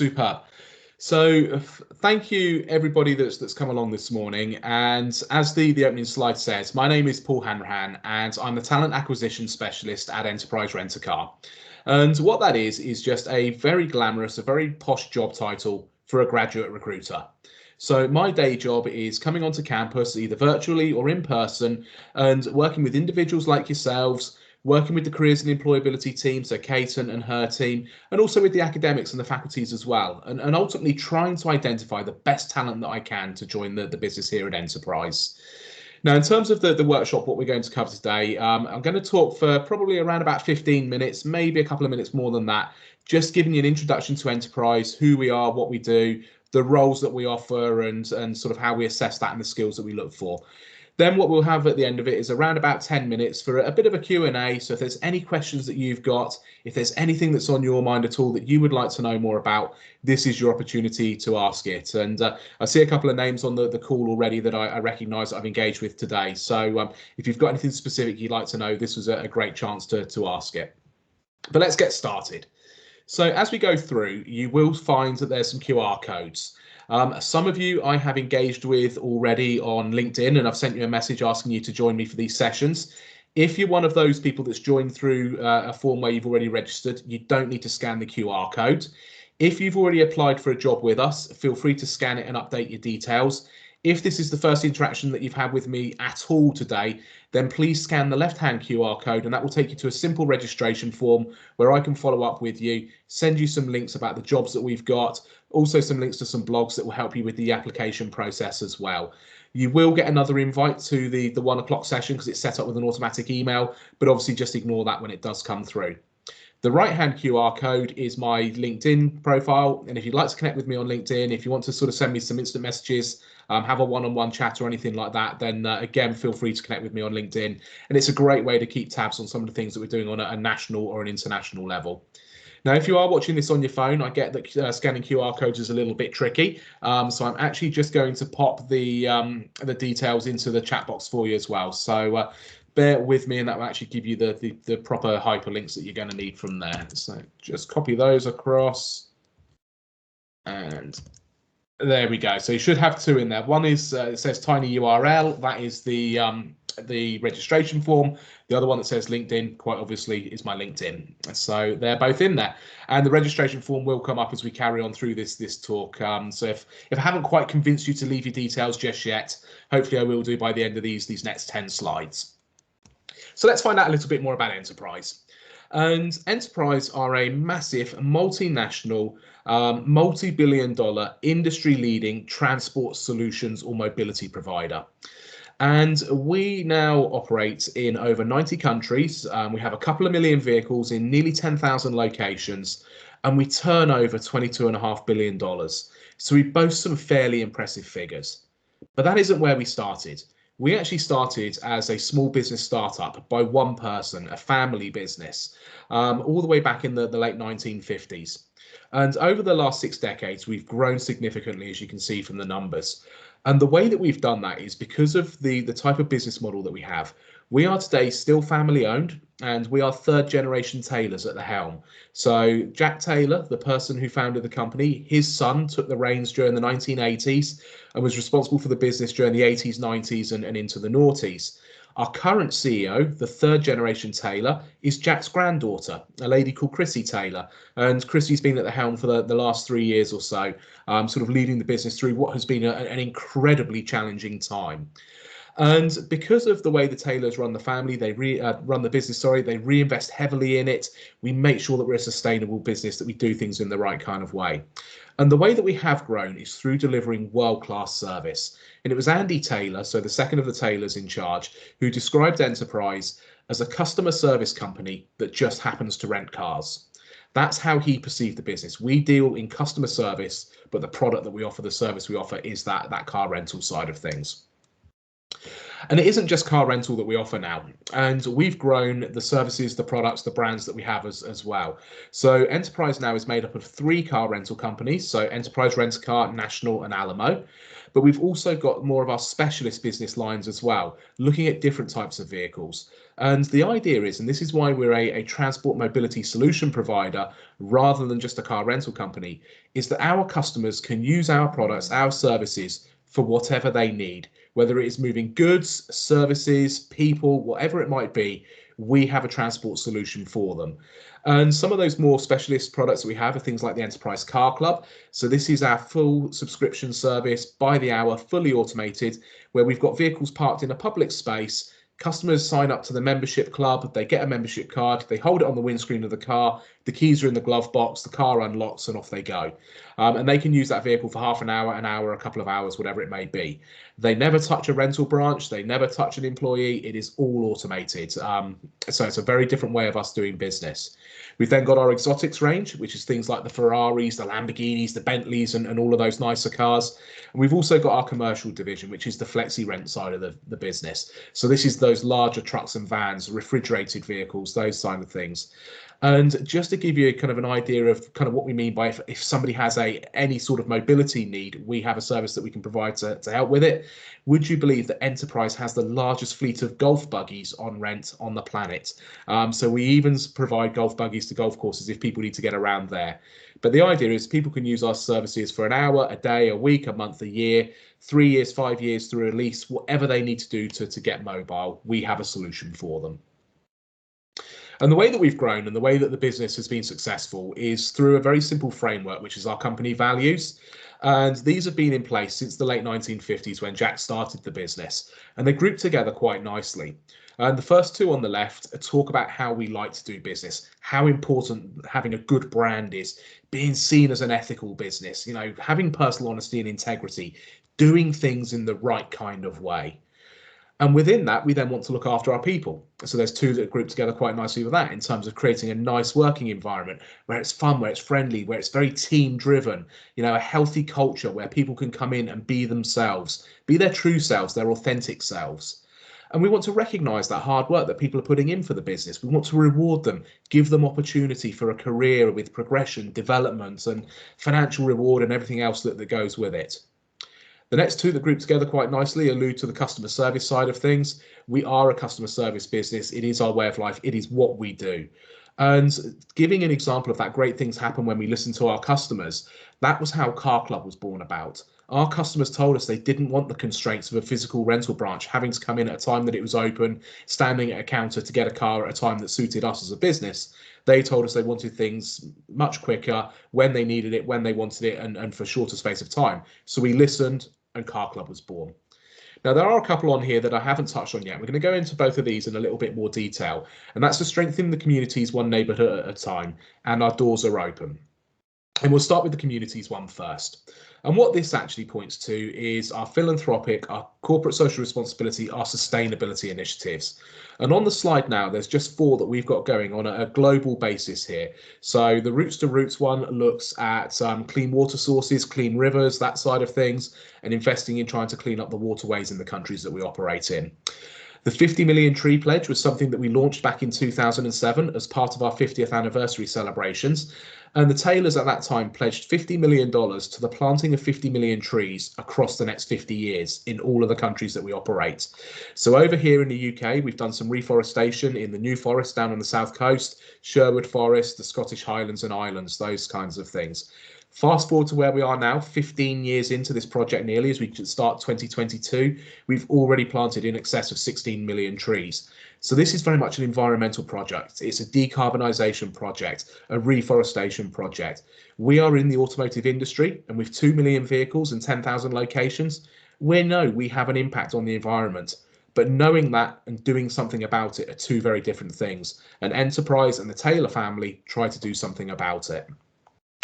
Superb. So thank you everybody that's come along this morning. And as the opening slide says, my name is Paul Hanrahan and I'm the talent acquisition specialist at Enterprise Rent a Car. And what that is just a very glamorous, a very posh job title for a graduate recruiter. So my day job is coming onto campus, either virtually or in person, and working with individuals like yourselves, working with the careers and employability team, so Kate and her team, and also with the academics and the faculties as well, and ultimately trying to identify the best talent that I can to join the business here at Enterprise. Now, in terms of the workshop, what we're going to cover today, I'm going to talk for probably around about 15 minutes, maybe a couple of minutes more than that, just giving you an introduction to Enterprise, who we are, what we do, the roles that we offer, and sort of how we assess that and the skills that we look for. Then what we'll have at the end of it is around about 10 minutes for a bit of a Q&A. So if there's any questions that you've got, if there's anything that's on your mind at all that you would like to know more about, this is your opportunity to ask it. And I see a couple of names on the call already that I recognise that I've engaged with today. So if you've got anything specific you'd like to know, this was a great chance to ask it. But let's get started. So as we go through, you will find that there's some QR codes. Some of you I have engaged with already on LinkedIn, and I've sent you a message asking you to join me for these sessions. If you're one of those people that's joined through a form where you've already registered, you don't need to scan the QR code. If you've already applied for a job with us, feel free to scan it and update your details. If this is the first interaction that you've had with me at all today, then please scan the left-hand QR code and that will take you to a simple registration form where I can follow up with you, send you some links about the jobs that we've got, also some links to some blogs that will help you with the application process as well. You will get another invite to the 1 o'clock session because it's set up with an automatic email, but obviously just ignore that when it does come through. The right-hand QR code is my LinkedIn profile, and if you'd like to connect with me on LinkedIn, if you want to sort of send me some instant messages, have a one-on-one chat or anything like that, then again, feel free to connect with me on LinkedIn. And it's a great way to keep tabs on some of the things that we're doing on a national or an international level. Now, if you are watching this on your phone, I get that scanning QR codes is a little bit tricky. So I'm actually just going to pop the details into the chat box for you as well. So bear with me, and that will actually give you the proper hyperlinks that you're going to need from there. So just copy those across, and there we go. So you should have two in there. One is it says tiny URL. That is the registration form. The other one that says LinkedIn, quite obviously, is my LinkedIn. So they're both in there, and the registration form will come up as we carry on through this talk. So if I haven't quite convinced you to leave your details just yet, hopefully I will do by the end of these next 10 slides. So let's find out a little bit more about Enterprise. And Enterprise are a massive multinational, multi-billion-dollar, industry-leading transport solutions or mobility provider. And we now operate in over 90 countries. We have a couple of million vehicles in nearly 10,000 locations, and we turn over $22.5 billion. So we boast some fairly impressive figures. But that isn't where we started. We actually started as a small business startup by one person, a family business, all the way back in the late 1950s. And over the last 6 decades, we've grown significantly, as you can see from the numbers. And the way that we've done that is because of the type of business model that we have. We are today still family owned, and we are 3rd generation Taylors at the helm. So Jack Taylor, the person who founded the company, his son took the reins during the 1980s and was responsible for the business during the 80s, 90s and into the noughties. Our current CEO, the 3rd generation Taylor, is Jack's granddaughter, a lady called Chrissy Taylor. And Chrissy's been at the helm for the last 3 years or so, sort of leading the business through what has been an incredibly challenging time. And because of the way the Taylors run the family, they run the business, they reinvest heavily in it. We make sure that we're a sustainable business, that we do things in the right kind of way. And the way that we have grown is through delivering world-class service. And it was Andy Taylor, so the second of the Taylors in charge, who described Enterprise as a customer service company that just happens to rent cars. That's how he perceived the business. We deal in customer service, but the product that we offer, the service we offer, is that car rental side of things. And it isn't just car rental that we offer now. And we've grown the services, the products, the brands that we have as well. So Enterprise now is made up of 3 car rental companies. So Enterprise Rent a Car, National and Alamo. But we've also got more of our specialist business lines as well, looking at different types of vehicles. And the idea is, and this is why we're a transport mobility solution provider rather than just a car rental company, is that our customers can use our products, our services for whatever they need, whether it is moving goods, services, people, whatever it might be. We have a transport solution for them. And some of those more specialist products that we have are things like the Enterprise Car Club. So this is our full subscription service by the hour, fully automated, where we've got vehicles parked in a public space. Customers sign up to the membership club, they get a membership card, they hold it on the windscreen of the car, the keys are in the glove box, the car unlocks, and off they go. And they can use that vehicle for half an hour, a couple of hours, whatever it may be. They never touch a rental branch, they never touch an employee, it is all automated. So it's a very different way of us doing business. We've then got our exotics range, which is things like the Ferraris, the Lamborghinis, the Bentleys, and all of those nicer cars. And we've also got our commercial division, which is the flexi rent side of the business. So this is those larger trucks and vans, refrigerated vehicles, those kind of things. And just to give you kind of an idea of kind of what we mean by if somebody has any sort of mobility need, we have a service that we can provide to help with it. Would you believe that Enterprise has the largest fleet of golf buggies on rent on the planet? So we even provide golf buggies to golf courses if people need to get around there. But the idea is people can use our services for an hour, a day, a week, a month, a year, 3 years, 5 years through a lease, whatever they need to do to get mobile. We have a solution for them. And the way that we've grown and the way that the business has been successful is through a very simple framework, which is our company values. And these have been in place since the late 1950s when Jack started the business, and they group together quite nicely. And the first two on the left talk about how we like to do business, how important having a good brand is, being seen as an ethical business, having personal honesty and integrity, doing things in the right kind of way. And within that, we then want to look after our people. So there's two that group together quite nicely with that in terms of creating a nice working environment where it's fun, where it's friendly, where it's very team driven, a healthy culture where people can come in and be themselves, be their true selves, their authentic selves. And we want to recognize that hard work that people are putting in for the business. We want to reward them, give them opportunity for a career with progression, development, and financial reward and everything else that goes with it. The next two that group together quite nicely allude to the customer service side of things. We are a customer service business. It is our way of life. It is what we do. And giving an example of that, great things happen when we listen to our customers. That was how Car Club was born about. Our customers told us they didn't want the constraints of a physical rental branch, having to come in at a time that it was open, standing at a counter to get a car at a time that suited us as a business. They told us they wanted things much quicker, when they needed it, when they wanted it, and for a shorter space of time. So we listened, and Car Club was born. Now, there are a couple on here that I haven't touched on yet. We're going to go into both of these in a little bit more detail, and that's to strengthen the communities one neighbourhood at a time, and our doors are open. And we'll start with the communities one first. And what this actually points to is our philanthropic, our corporate social responsibility, our sustainability initiatives. And on the slide now, there's just 4 that we've got going on a global basis here. So the Roots to Roots one looks at clean water sources, clean rivers, that side of things, and investing in trying to clean up the waterways in the countries that we operate in. The 50 million tree pledge was something that we launched back in 2007 as part of our 50th anniversary celebrations. And the Taylors at that time pledged $50 million to the planting of 50 million trees across the next 50 years in all of the countries that we operate. So over here in the UK, we've done some reforestation in the New Forest down on the south coast, Sherwood Forest, the Scottish Highlands and Islands, those kinds of things. Fast forward to where we are now, 15 years into this project nearly, as we start 2022, we've already planted in excess of 16 million trees. So this is very much an environmental project. It's a decarbonisation project, a reforestation project. We are in the automotive industry, and with 2 million vehicles and 10,000 locations, we know we have an impact on the environment. But knowing that and doing something about it are two very different things. And Enterprise and the Taylor family try to do something about it.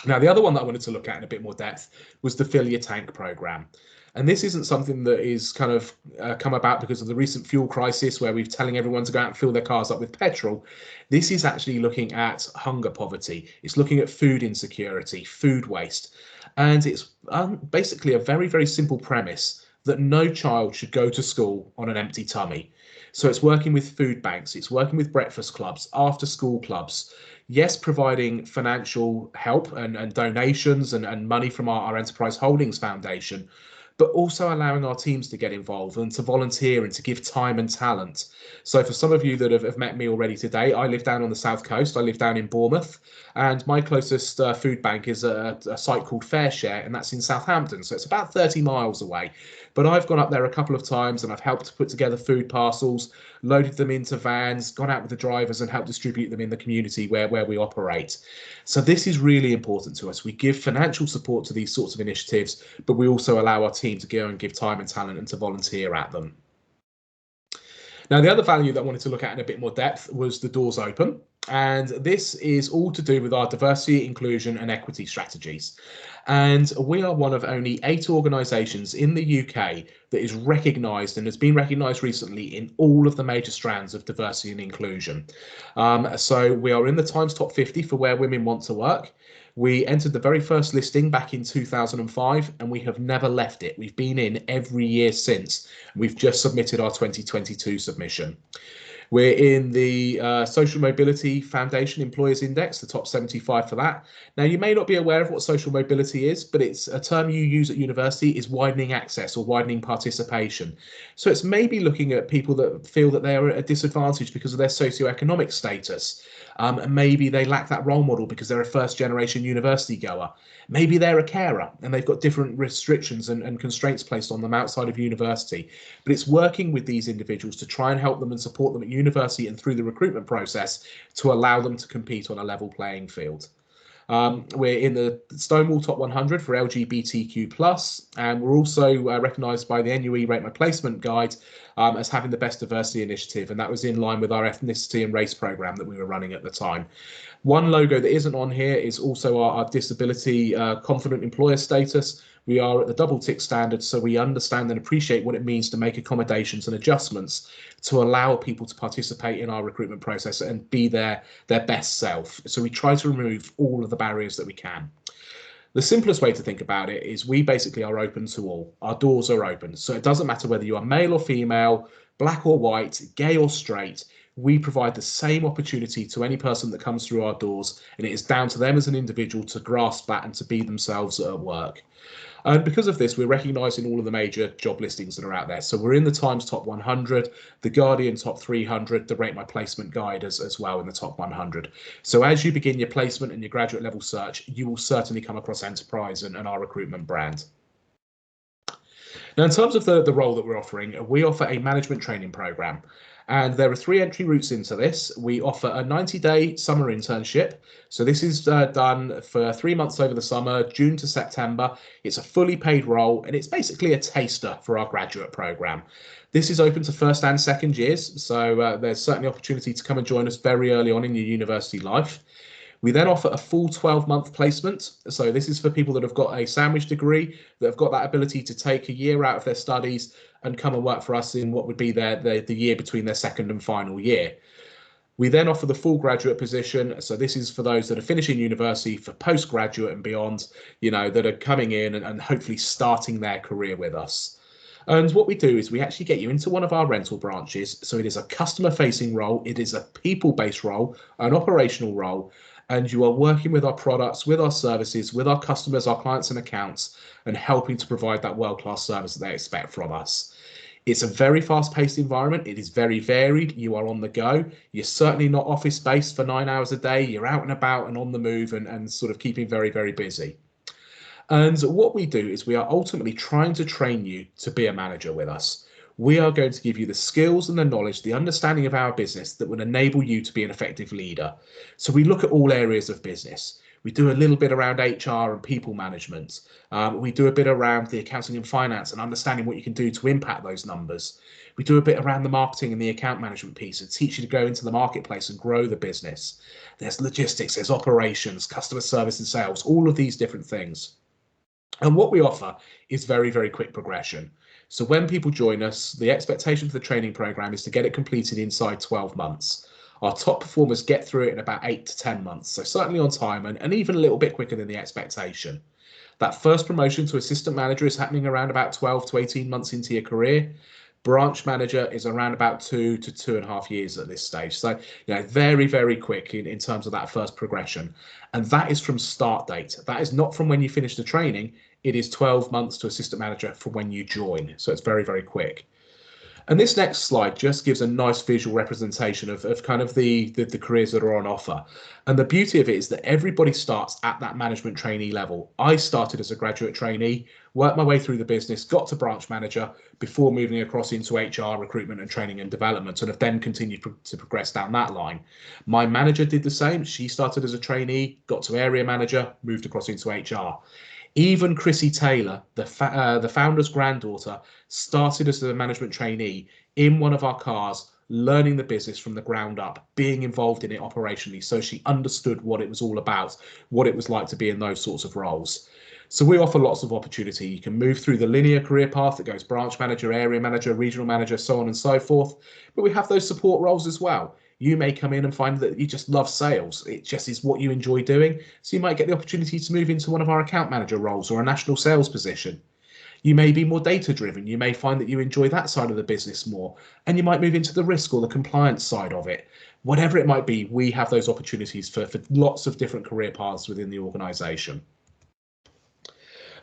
Now, the other one that I wanted to look at in a bit more depth was the Fill Your Tank program. And this isn't something that is kind of come about because of the recent fuel crisis where we're telling everyone to go out and fill their cars up with petrol. This is actually looking at hunger poverty. It's looking at food insecurity, food waste. And it's basically a very, very simple premise that no child should go to school on an empty tummy. So it's working with food banks, it's working with breakfast clubs, after school clubs. Yes, providing financial help and donations and money from our Enterprise Holdings Foundation, but also allowing our teams to get involved and to volunteer and to give time and talent. So for some of you that have met me already today, I live down on the south coast. I live down in Bournemouth, and my closest food bank is a site called Fairshare, and that's in Southampton. So it's about 30 miles away. But I've gone up there a couple of times and I've helped to put together food parcels, loaded them into vans, gone out with the drivers and helped distribute them in the community where we operate. So this is really important to us. We give financial support to these sorts of initiatives, but we also allow our team to go and give time and talent and to volunteer at them. Now, the other value that I wanted to look at in a bit more depth was the doors open. And this is all to do with our diversity, inclusion and equity strategies. And we are one of only 8 organisations in the UK that is recognised and has been recognised recently in all of the major strands of diversity and inclusion. So we are in the Times Top 50 for where women want to work. We entered the very first listing back in 2005 and we have never left it. We've been in every year since. We've just submitted our 2022 submission. We're in the Social Mobility Foundation Employers Index, the top 75 for that. Now, you may not be aware of what social mobility is, but it's a term you use at university is widening access or widening participation. So it's maybe looking at people that feel that they are at a disadvantage because of their socioeconomic status. And maybe they lack that role model because they're a first generation university goer. Maybe they're a carer and they've got different restrictions and constraints placed on them outside of university. But it's working with these individuals to try and help them and support them at university and through the recruitment process to allow them to compete on a level playing field. We're in the Stonewall Top 100 for LGBTQ+, and we're also recognised by the NUE Rate My Placement Guide as having the best diversity initiative, and that was in line with our ethnicity and race programme that we were running at the time. One logo that isn't on here is also our disability confident employer status. We are at the double tick standard, so we understand and appreciate what it means to make accommodations and adjustments to allow people to participate in our recruitment process and be their best self. So we try to remove all of the barriers that we can. The simplest way to think about it is we basically are open to all. Our doors are open. So it doesn't matter whether you are male or female, black or white, gay or straight. We provide the same opportunity to any person that comes through our doors, and it is down to them as an individual to grasp that and to be themselves at work. And because of this, we're recognised in all of the major job listings that are out there. So we're in the Times Top 100, the Guardian Top 300, the Rate My Placement Guide as well in the Top 100. So as you begin your placement and your graduate level search, you will certainly come across Enterprise and our recruitment brand. Now, in terms of the role that we're offering, we offer a management training programme. And there are 3 entry routes into this. We offer a 90-day summer internship. So this is done for 3 months over the summer, June to September. It's a fully paid role, and it's basically a taster for our graduate programme. This is open to first and second years, so there's certainly opportunity to come and join us very early on in your university life. We then offer a full 12-month placement. So this is for people that have got a sandwich degree, that have got that ability to take a year out of their studies and come and work for us in what would be the year between their second and final year. We then offer the full graduate position. So this is for those that are finishing university, for postgraduate and beyond, that are coming in and hopefully starting their career with us. And what we do is we actually get you into one of our rental branches. So it is a customer-facing role. It is a people-based role, an operational role. And you are working with our products, with our services, with our customers, our clients and accounts, and helping to provide that world-class service that they expect from us. It's a very fast-paced environment. It is very varied. You are on the go. You're certainly not office-based for 9 hours a day. You're out and about and on the move and sort of keeping very, very busy. And what we do is we are ultimately trying to train you to be a manager with us. We are going to give you the skills and the knowledge, the understanding of our business that would enable you to be an effective leader. So we look at all areas of business. We do a little bit around HR and people management. We do a bit around the accounting and finance and understanding what you can do to impact those numbers. We do a bit around the marketing and the account management piece and teach you to go into the marketplace and grow the business. There's logistics, there's operations, customer service and sales, all of these different things. And what we offer is very, very quick progression. So when people join us, the expectation for the training program is to get it completed inside 12 months. Our top performers get through it in about 8 to 10 months, so certainly on time and even a little bit quicker than the expectation. That first promotion to assistant manager is happening around about 12 to 18 months into your career. Branch manager is around about 2 to 2.5 years at this stage. So, very, very quick in terms of that first progression. And that is from start date. That is not from when you finish the training. It is 12 months to assistant manager from when you join. So it's very, very quick. And this next slide just gives a nice visual representation of kind of the careers that are on offer. And the beauty of it is that everybody starts at that management trainee level. I started as a graduate trainee, worked my way through the business, got to branch manager before moving across into HR, recruitment and training and development, and have then continued to progress down that line. My manager did the same. She started as a trainee, got to area manager, moved across into HR. Even Chrissy Taylor, the founder's granddaughter, started as a management trainee in one of our cars, learning the business from the ground up, being involved in it operationally. So she understood what it was all about, what it was like to be in those sorts of roles. So we offer lots of opportunity. You can move through the linear career path that goes branch manager, area manager, regional manager, so on and so forth. But we have those support roles as well. You may come in and find that you just love sales. It just is what you enjoy doing. So you might get the opportunity to move into one of our account manager roles or a national sales position. You may be more data driven. You may find that you enjoy that side of the business more, and you might move into the risk or the compliance side of it. Whatever it might be, we have those opportunities for lots of different career paths within the organisation.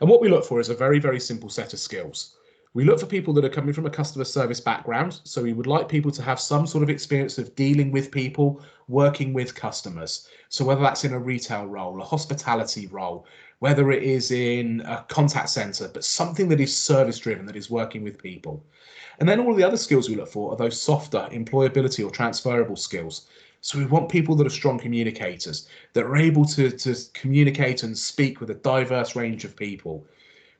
And what we look for is a very, very simple set of skills. We look for people that are coming from a customer service background. So we would like people to have some sort of experience of dealing with people, working with customers. So whether that's in a retail role, a hospitality role, whether it is in a contact center, but something that is service driven, that is working with people. And then all of the other skills we look for are those softer employability or transferable skills. So we want people that are strong communicators, that are able to communicate and speak with a diverse range of people.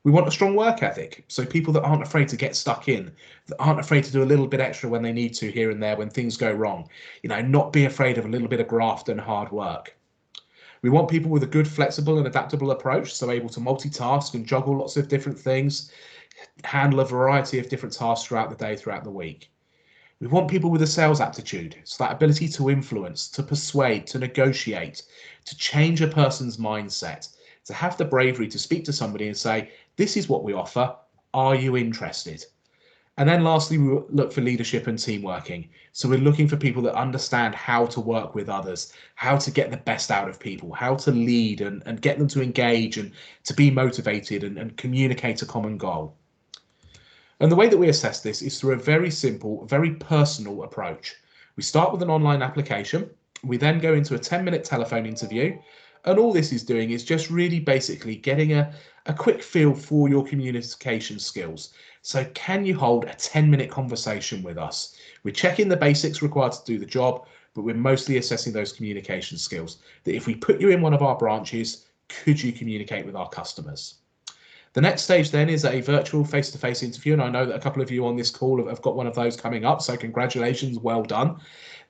We want a strong work ethic, so people that aren't afraid to get stuck in, that aren't afraid to do a little bit extra when they need to here and there when things go wrong. Not be afraid of a little bit of graft and hard work. We want people with a good, flexible and adaptable approach, so able to multitask and juggle lots of different things, handle a variety of different tasks throughout the day, throughout the week. We want people with a sales aptitude, so that ability to influence, to persuade, to negotiate, to change a person's mindset, to have the bravery to speak to somebody and say, this is what we offer, are you interested? And then lastly, we look for leadership and team working. So we're looking for people that understand how to work with others, how to get the best out of people, how to lead and get them to engage and to be motivated and communicate a common goal. And the way that we assess this is through a very simple, very personal approach. We start with an online application. We then go into a 10-minute telephone interview. And all this is doing is just really basically getting a quick feel for your communication skills. So can you hold a 10-minute conversation with us? We're checking the basics required to do the job, but we're mostly assessing those communication skills. That if we put you in one of our branches, could you communicate with our customers? The next stage then is a virtual face-to-face interview, and I know that a couple of you on this call have got one of those coming up, so congratulations, well done.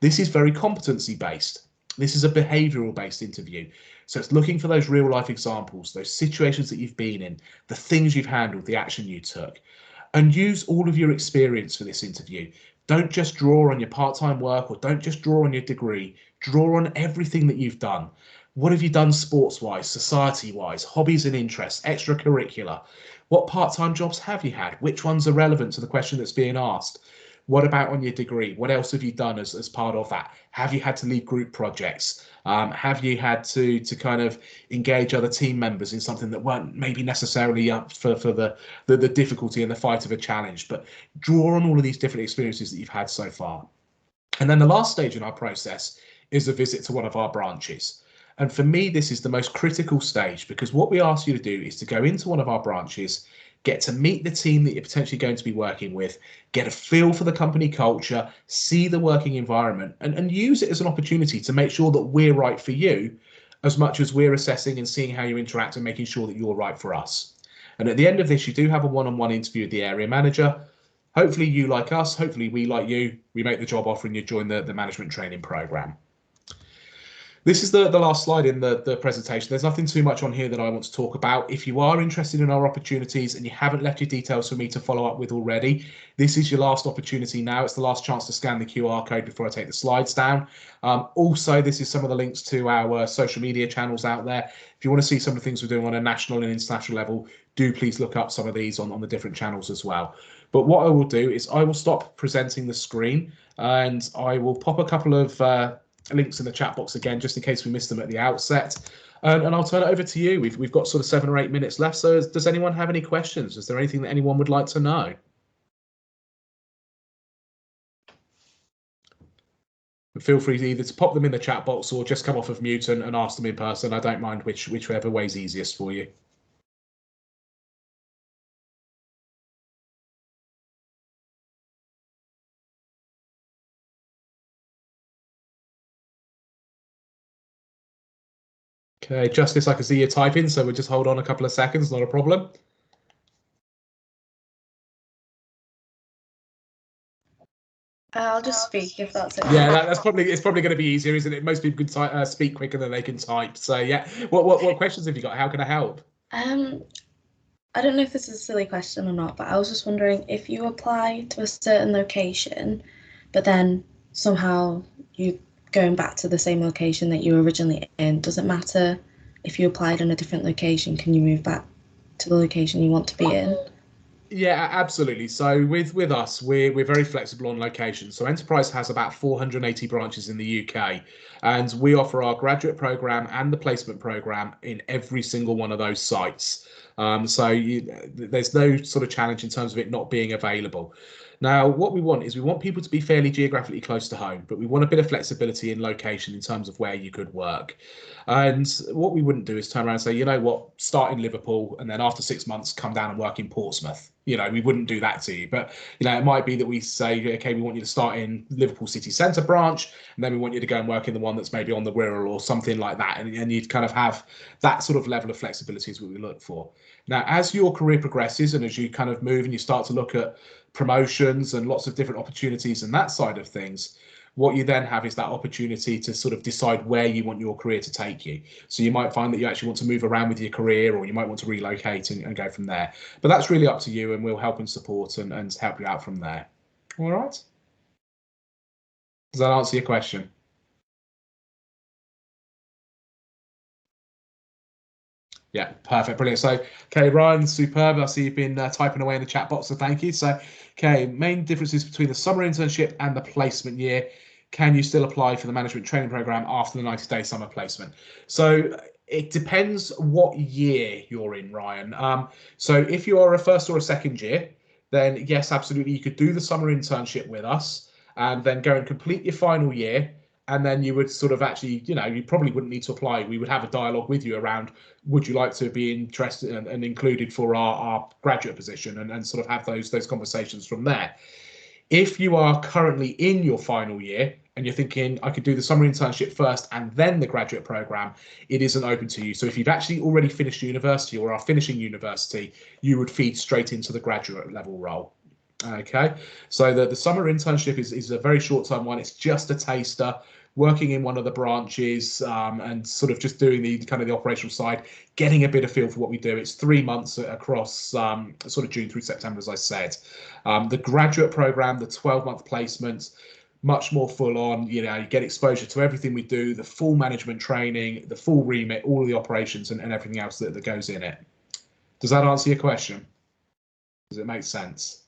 This is very competency-based. This is a behavioural-based interview. So it's looking for those real-life examples, those situations that you've been in, the things you've handled, the action you took. And use all of your experience for this interview. Don't just draw on your part-time work or don't just draw on your degree. Draw on everything that you've done. What have you done sports-wise, society-wise, hobbies and interests, extracurricular? What part-time jobs have you had? Which ones are relevant to the question that's being asked? What about on your degree? What else have you done as part of that? Have you had to lead group projects? Have you had to kind of engage other team members in something that weren't maybe necessarily up for the difficulty and the fight of a challenge? But draw on all of these different experiences that you've had so far. And then the last stage in our process is a visit to one of our branches. And for me, this is the most critical stage because what we ask you to do is to go into one of our branches, get to meet the team that you're potentially going to be working with, get a feel for the company culture, see the working environment, and use it as an opportunity to make sure that we're right for you as much as we're assessing and seeing how you interact and making sure that you're right for us. And at the end of this, you do have a one-on-one interview with the area manager. Hopefully you like us, hopefully we like you, we make the job offer and you join the management training program. This is the last slide in the presentation. There's nothing too much on here that I want to talk about. If you are interested in our opportunities and you haven't left your details for me to follow up with already, this is your last opportunity now. It's the last chance to scan the QR code before I take the slides down. Also, this is some of the links to our social media channels out there. If you want to see some of the things we're doing on a national and international level, do please look up some of these on the different channels as well. But what I will do is I will stop presenting the screen and I will pop a couple of links in the chat box again, just in case we missed them at the outset. And I'll turn it over to you. We've got sort of 7 or 8 minutes left. So does anyone have any questions? Is there anything that anyone would like to know? Feel free to either to pop them in the chat box or just come off of mute and ask them in person. I don't mind whichever way's easiest for you. Okay, Justice, I can see you typing, so we'll just hold on a couple of seconds, not a problem. I'll just speak if that's okay. Yeah, it's probably going to be easier, isn't it? Most people can speak quicker than they can type. So yeah, what questions have you got? How can I help? I don't know if this is a silly question or not, but I was just wondering if you apply to a certain location, but then somehow you're going back to the same location that you were originally in. Does it matter if you applied in a different location? Can you move back to the location you want to be in? Yeah, absolutely. So with us, we're very flexible on location. So Enterprise has about 480 branches in the UK, and we offer our graduate program and the placement program in every single one of those sites. So there's no sort of challenge in terms of it not being available. Now, what we want is we want people to be fairly geographically close to home, but we want a bit of flexibility in location in terms of where you could work. And what we wouldn't do is turn around and say, you know what, start in Liverpool and then after 6 months come down and work in Portsmouth. You know, we wouldn't do that to you. But, you know, it might be that we say, okay, we want you to start in Liverpool city centre branch, and then we want you to go and work in the one that's maybe on the Wirral or something like that. And you'd kind of have that sort of level of flexibility is what we look for. Now, as your career progresses and as you kind of move and you start to look at promotions and lots of different opportunities and that side of things, what you then have is that opportunity to sort of decide where you want your career to take you. So you might find that you actually want to move around with your career, or you might want to relocate and go from there. But that's really up to you, and we'll help and support and help you out from there. All right. Does that answer your question? Yeah, perfect, brilliant. So, okay, Ryan, superb. I see you've been typing away in the chat box, so thank you. So, okay, main differences between the summer internship and the placement year. Can you still apply for the management training program after the 90-day summer placement? So it depends what year you're in, Ryan. So if you are a first or a second year, then yes, absolutely, you could do the summer internship with us and then go and complete your final year. And then you would sort of actually, you know, you probably wouldn't need to apply. We would have a dialogue with you around, would you like to be interested and included for our graduate position, and sort of have those conversations from there. If you are currently in your final year and you're thinking, I could do the summer internship first and then the graduate program, it isn't open to you. So if you've actually already finished university or are finishing university, you would feed straight into the graduate level role. Okay, so the summer internship is a very short-term one. It's just a taster, working in one of the branches and sort of just doing the kind of the operational side, getting a bit of feel for what we do. It's 3 months across sort of June through September, as I said. The graduate program, the 12-month placements, much more full on. You know, you get exposure to everything we do, the full management training, the full remit, all of the operations and everything else that goes in it. Does that answer your question? Does it make sense?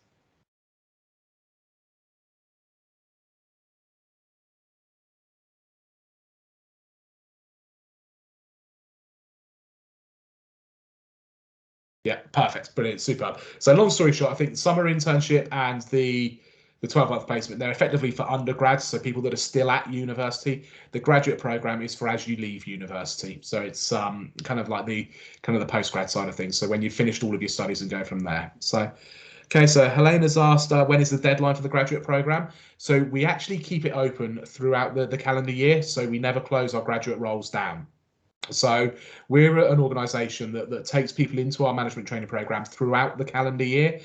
Yeah, perfect, brilliant, superb. So long story short, I think the summer internship and the 12-month placement, they're effectively for undergrads, so people that are still at university. The graduate program is for as you leave university. So it's kind of like the postgrad side of things. So when you've finished all of your studies and go from there. So, okay, so Helena's asked, when is the deadline for the graduate program? So we actually keep it open throughout the calendar year. So we never close our graduate roles down. So we're an organisation that takes people into our management training program throughout the calendar year.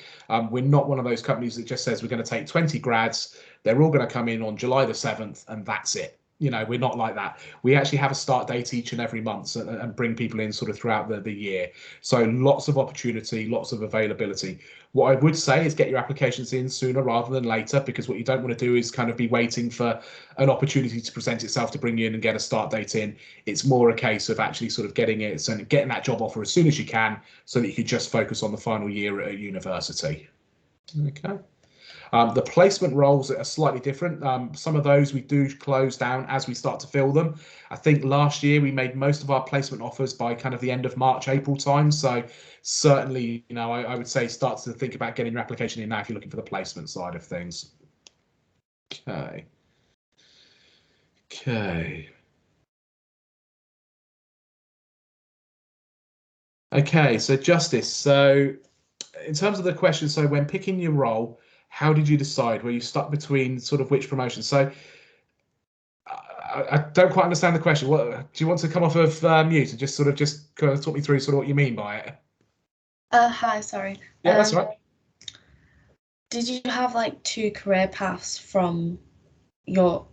We're not one of those companies that just says we're going to take 20 grads, they're all going to come in on July the 7th and that's it. you know, we're not like that. We actually have a start date each and every month and bring people in sort of throughout the year. So lots of opportunity, lots of availability. What I would say is get your applications in sooner rather than later, because what you don't want to do is kind of be waiting for an opportunity to present itself to bring you in and get a start date in. It's more a case of actually sort of getting it and getting that job offer as soon as you can, so that you can just focus on the final year at a university. Okay. The placement roles are slightly different. Some of those we do close down as we start to fill them. I think last year we made most of our placement offers by kind of the end of March, April time. So certainly, you know, I would say start to think about getting your application in now if you're looking for the placement side of things. Okay. Okay. Okay, so Justice. So in terms of the question, so when picking your role, how did you decide? Were you stuck between sort of which promotion? So I don't quite understand the question. What do you want to come off of mute and just kind of talk me through sort of what you mean by it? Hi, sorry. Yeah, that's right. Did you have like two career paths from your?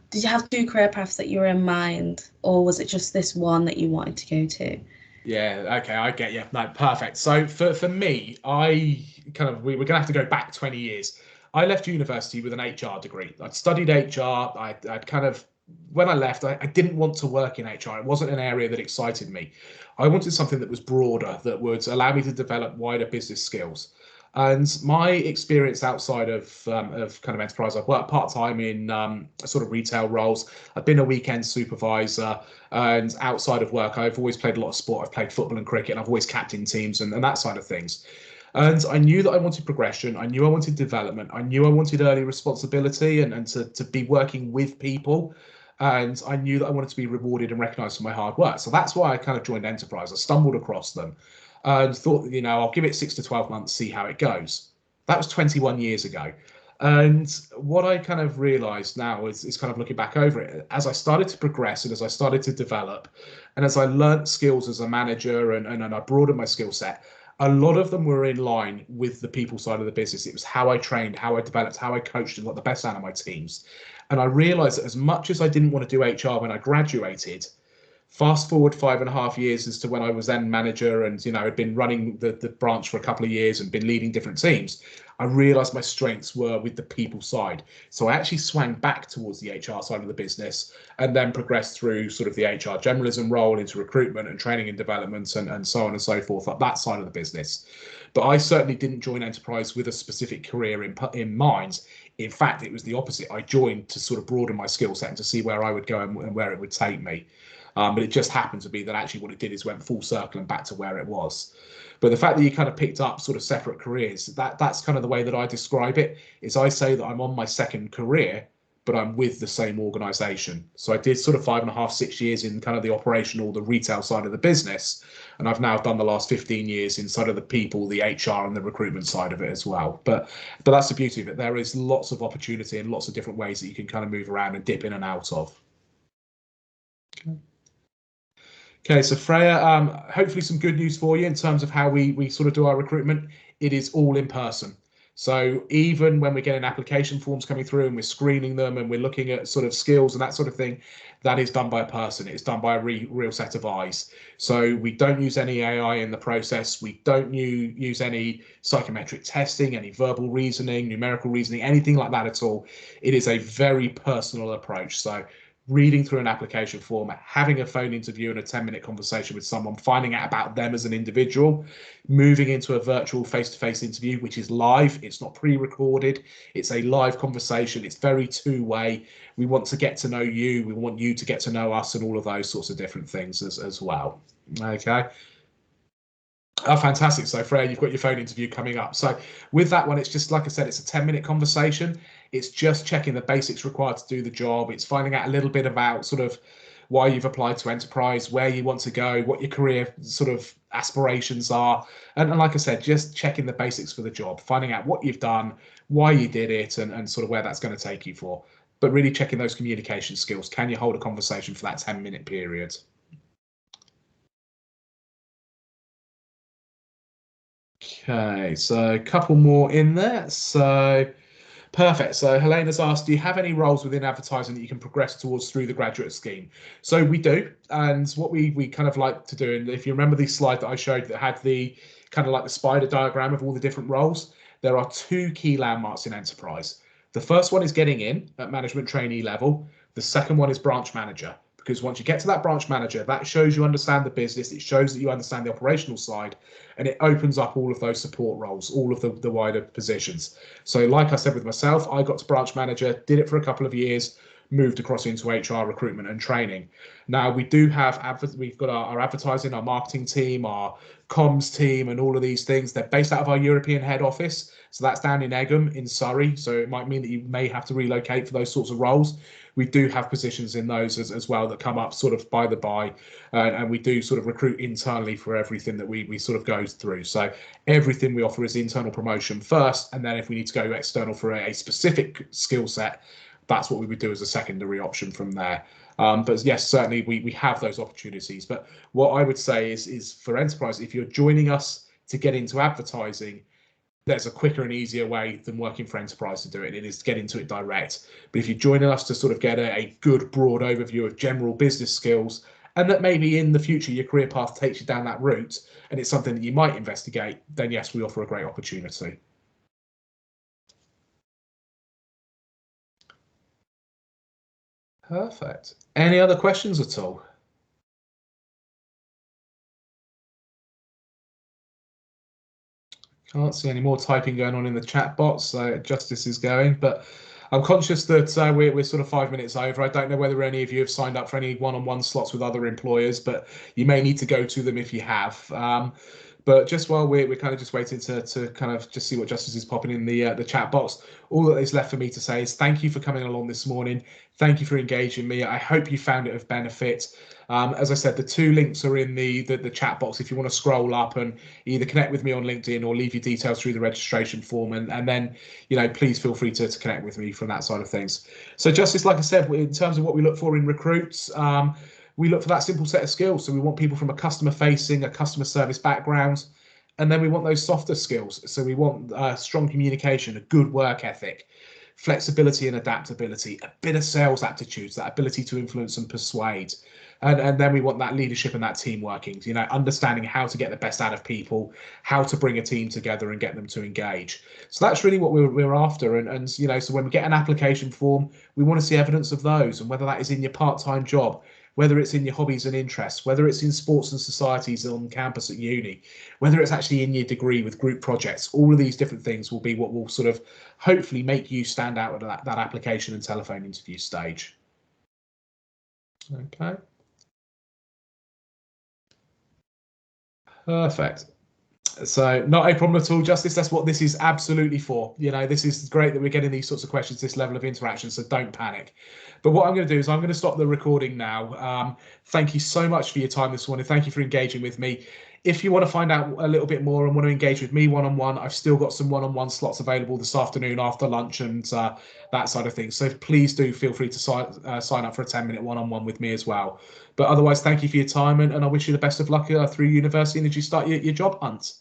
Did you have two career paths that you were in mind, or was it just this one that you wanted to go to? Yeah, okay, I get you. No, perfect. So for me, I kind of we're gonna have to go back 20 years. I left university with an HR degree. I'd studied HR. I'd kind of when I left, I didn't want to work in HR. It wasn't an area that excited me. I wanted something that was broader, that would allow me to develop wider business skills. And my experience outside of kind of enterprise, I've worked part time in sort of retail roles. I've been a weekend supervisor, and outside of work, I've always played a lot of sport. I've played football and cricket, and I've always captained teams and that side of things. And I knew that I wanted progression. I knew I wanted development. I knew I wanted early responsibility and to be working with people. And I knew that I wanted to be rewarded and recognized for my hard work. So that's why I kind of joined Enterprise. I stumbled across them and thought, you know, I'll give it 6 to 12 months, see how it goes. That was 21 years ago. And what I kind of realized now is kind of looking back over it, as I started to progress and as I started to develop, and as I learnt skills as a manager and I broadened my skill set, a lot of them were in line with the people side of the business. It was how I trained, how I developed, how I coached and got the best out of my teams. And I realized that as much as I didn't want to do HR when I graduated, fast forward 5.5 years as to when I was then manager and, you know, had been running the branch for a couple of years and been leading different teams, I realized my strengths were with the people side. So I actually swung back towards the HR side of the business and then progressed through sort of the HR generalism role into recruitment and training and development and so on and so forth, like that side of the business. But I certainly didn't join Enterprise with a specific career in mind. In fact, it was the opposite. I joined to sort of broaden my skill set and to see where I would go and where it would take me. But it just happened to be that actually what it did is went full circle and back to where it was. But the fact that you kind of picked up sort of separate careers, that's kind of the way that I describe it, is I say that I'm on my second career, but I'm with the same organization. So I did sort of 5.5, 6 years in kind of the operational, the retail side of the business. And I've now done the last 15 years inside of the people, the HR and the recruitment side of it as well. But that's the beauty of it. There is lots of opportunity and lots of different ways that you can kind of move around and dip in and out of. Okay. Okay, so Freya, hopefully some good news for you in terms of how we sort of do our recruitment. It is all in person. So even when we're getting application forms coming through and we're screening them and we're looking at sort of skills and that sort of thing, that is done by a person. It's done by a real set of eyes. So we don't use any AI in the process. We don't use any psychometric testing, any verbal reasoning, numerical reasoning, anything like that at all. It is a very personal approach. So reading through an application form, having a phone interview and a 10-minute conversation with someone, finding out about them as an individual, moving into a virtual face-to-face interview, which is live. It's not pre-recorded. It's a live conversation. It's very two-way. We want to get to know you. We want you to get to know us and all of those sorts of different things as well. Okay. Oh, fantastic. So Freya, you've got your phone interview coming up. So with that one, it's just, like I said, it's a 10-minute conversation. It's just checking the basics required to do the job. It's finding out a little bit about sort of why you've applied to Enterprise, where you want to go, what your career sort of aspirations are. And like I said, just checking the basics for the job, finding out what you've done, why you did it, and sort of where that's going to take you for. But really checking those communication skills. Can you hold a conversation for that 10-minute period? Okay, so a couple more in there. So Perfect. So Helena's asked, do you have any roles within advertising that you can progress towards through the graduate scheme? So we do. And what we kind of like to do, and if you remember the slide that I showed that had the kind of like the spider diagram of all the different roles, there are two key landmarks in enterprise. The first one is getting in at management trainee level. The second one is branch manager, because once you get to that branch manager, that shows you understand the business, it shows that you understand the operational side, and it opens up all of those support roles, all of the wider positions. So like I said with myself, I got to branch manager, did it for a couple of years, moved across into HR, recruitment and training. Now we do have, we've got our advertising, our marketing team, our comms team and all of these things. They're based out of our European head office. So that's down in Egham in Surrey. So it might mean that you may have to relocate for those sorts of roles. We do have positions in those as well that come up sort of by the by, and we do sort of recruit internally for everything that we sort of go through. So everything we offer is internal promotion first, and then if we need to go external for a specific skill set, that's what we would do as a secondary option from there. But yes, certainly we have those opportunities. But what I would say is for enterprise, if you're joining us to get into advertising, there's a quicker and easier way than working for enterprise to do it. It is to get into it direct. But if you're joining us to sort of get a good broad overview of general business skills, and that maybe in the future your career path takes you down that route and it's something that you might investigate, then yes, we offer a great opportunity. Perfect. Any other questions at all? Can't see any more typing going on in the chat box, so justice is going, but I'm conscious that we're sort of 5 minutes over. I don't know whether any of you have signed up for any one-on-one slots with other employers, but you may need to go to them if you have. But just while we're kind of just waiting to kind of just see what justice is popping in the chat box, all that is left for me to say is thank you for coming along this morning. Thank you for engaging me. I hope you found it of benefit. As I said, the two links are in the chat box if you want to scroll up and either connect with me on LinkedIn or leave your details through the registration form, and then, you know, please feel free to connect with me from that side of things. So Justice, like I said, in terms of what we look for in recruits, we look for that simple set of skills. So we want people from a customer facing, a customer service background, and then we want those softer skills. So we want strong communication, a good work ethic, flexibility and adaptability, a bit of sales aptitudes, that ability to influence and persuade. And then we want that leadership and that team working, you know, understanding how to get the best out of people, how to bring a team together and get them to engage. So that's really what we're after. And you know, so when we get an application form, we want to see evidence of those, and whether that is in your part-time job, whether it's in your hobbies and interests, whether it's in sports and societies on campus at uni, whether it's actually in your degree with group projects, all of these different things will be what will sort of hopefully make you stand out at that application and telephone interview stage. Okay. Perfect. So not a problem at all, Justice. That's what this is absolutely for. You know, this is great that we're getting these sorts of questions, this level of interaction, so don't panic. But what I'm going to do is I'm going to stop the recording now. Thank you so much for your time this morning. Thank you for engaging with me. If you want to find out a little bit more and want to engage with me one-on-one, I've still got some one-on-one slots available this afternoon after lunch and that side of things. So please do feel free to sign up for a 10-minute one-on-one with me as well. But otherwise, thank you for your time, and I wish you the best of luck through university and as you start your job hunt.